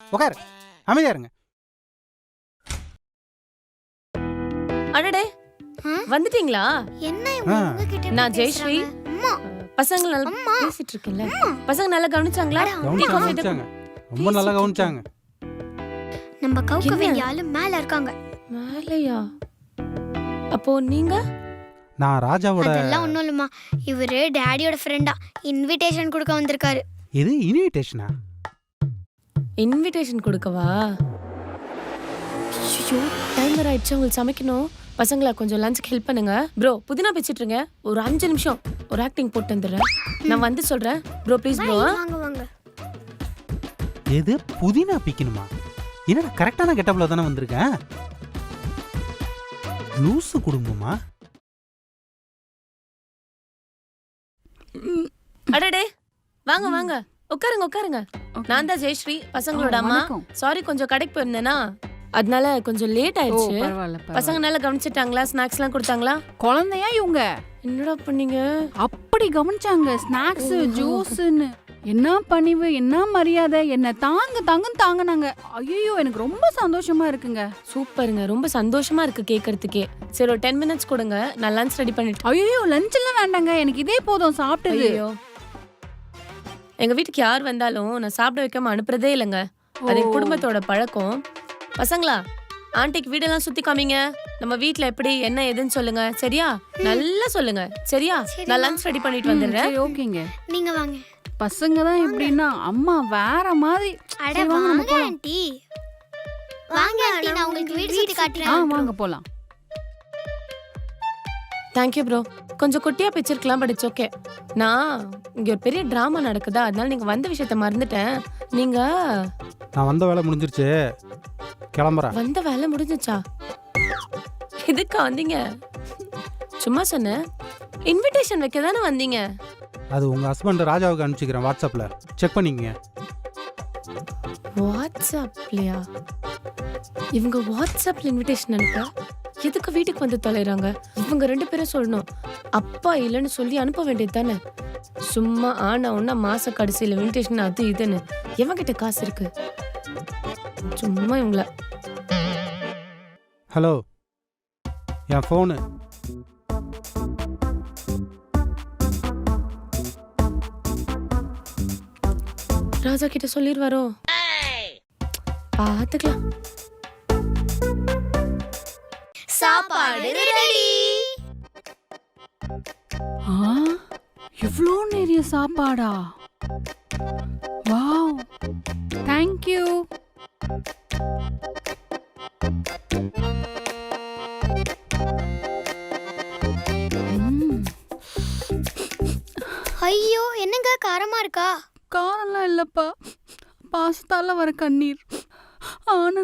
உட்காரு, அமைதியா இருங்க. அடடே வந்துட்டீங்களா? என்ன இவங்க ஆ. உங்ககிட்ட நான் ஜெயஸ்ரீ. அம்மா பசங்க நல்லா பேசிட்டு இருக்கேன்ல. பசங்க நல்லா கவனிச்சாங்களா? கவனிச்சாங்க, ரொம்ப நல்லா கவனிச்சாங்க. நம்ம கவுக்க என்ன? வேண்டிய ஆளு மேல இருக்காங்க. மேலையா? அப்போ நீங்க நான் ராஜாவோட அதெல்லாம் ஒண்ணும் இல்லம்மா, இவரு டாடியோட ஃப்ரெண்டா இன்விடேஷன் கொடுக்க வந்திருக்காரு. இது இன்விடேஷனா? இன்விடேஷன் கொடுக்கவா? ஐயோ டைம் வர ஆயிடுச்சு, உங்களுக்கு சமைக்கணும். பசங்களா கொஞ்சம் லஞ்சுக்கு ஹெல்ப் பண்ணுங்க. ப்ரோ புதினா பேசிட்டு இருங்க, ஒரு 5 நிமிஷம் ஒரு ஆக்டிங் போட்டு வந்துடுறேன். நான் வந்து சொல்றேன். Bro please bro. வாங்க வாங்க. எது புதினா பிக்கணுமா? என்னடா கரெக்டான கெட்டப்ல தானே வந்திருக்கேன். லூசு குடும்பமா? அடடே வாங்க வாங்க உட்காருங்க உட்காருங்க. நான் தான் ஜெயஸ்ரீ, பசங்களோட அம்மா. சாரி கொஞ்சம் கடைக்கு போயிருந்தேனா, அதனால கொஞ்சம் லேட் ஆயிடுச்சு. பசங்க நல்லா கவனிச்சிட்டாங்களா? ஸ்நாக்ஸ் எல்லாம் கொடுத்தாங்களா? குழந்தையா இவங்க என்னடா பண்ணீங்க? அப்படி கவனிச்சாங்க. ஸ்நாக்ஸ் ஜூஸ்ன்னு என்ன பணிவு, என்ன மரியாதை, என்ன தாங்கனாங்க. ஐயோ எனக்கு ரொம்ப சந்தோஷமா இருக்குங்க. சூப்பருங்க, ரொம்ப சந்தோஷமா இருக்கு கேட்கறதுக்கே. சரி ஒரு 10 மினிட்ஸ் கொடுங்க, நான் லஞ்ச் ரெடி பண்ணிட்டு. ஐயோ லஞ்ச் எல்லாம் வேண்டாங்க, எனக்கு இதே போதும் சாப்பிட்டது. ஐயோ எங்க வீட்டுக்கு யார் வந்தாலும் நான் சாப்பிட வைக்காம அனுப்புறதே இல்லைங்க. அது எங்க குடும்பத்தோட பழக்கம். பசங்களா ஆண்டிக்கு வீடெல்லாம் சுத்தி காமிங்க. நம்ம வீட்ல எப்படி என்ன ஏதுன்னு சொல்லுங்க, சரியா? நல்லா சொல்லுங்க, சரியா? நான் லஞ்ச் ரெடி பண்ணிட்டு வந்துடுறேன். சரி ஓகேங்க. நீங்க வாங்க. பசங்க தான் எப்படின்னா அம்மா வேற மாதிரி. அட சரி, வாங்க, நம்ம வாங்க போலாம். ஆண்டி. வாங்க ஆண்டி, நான் உங்களுக்கு வீடு சுத்தி காட்டுறேன். வாங்க போலாம். Thank you bro. கொஞ்சம் குட்டியா பிச்சிருக்கலாம், பட் இட்ஸ் ஓகே. நான் இங்க ஒரு பெரிய டிராமா நடக்குதா, அதனால நீங்க வந்த விஷயத்த மறந்துட்டேன். நீங்க நான் வந்த வேலை முடிஞ்சிருச்சு, கிளம்புறேன். வந்த வேலை முடிஞ்சிச்சா? இதுக்கா வந்தீங்க? சும்மா சொன்னேன். இன்விடேஷன் வைக்க தானே வந்தீங்க. அது உங்க ஹஸ்பண்ட் ராஜாவுக்கு அனுப்பிச்சிக்கிறேன், வாட்ஸ்அப்ல செக் பண்ணிக்கங்க. வாட்ஸ்அப்லயா? இவங்க வாட்ஸ்அப்ல இன்விடேஷன் அனுப்ப எதுக்கு வீட்டுக்கு வந்து தொலைறாங்க? இவங்க 2 பேரும் சொல்லணும். அப்பா இல்லைன்னு சொல்லி அனுப்ப வேண்டியது தானே. சும்மா ஆனா ஒன்னா மாச கடைசியில் இன்விடேஷன் அது இதுன்னு எவங்கிட்ட காசு இருக்கு? சும்மா இவங்கள. ஹலோ, என் ஃபோனு. ராஜா கிட்ட சொல்லிடுவாரோ? பாத்துக்கலாம். சாப்பாடு ரெடி. இவ்ளோ நிறைய சாப்பாடா? Wow, thank you. ஐயோ என்னங்க காரமா இருக்கா? காரம்லாம் இல்லப்பா, பாசத்தால வர கண்ணீர். ஆனந்த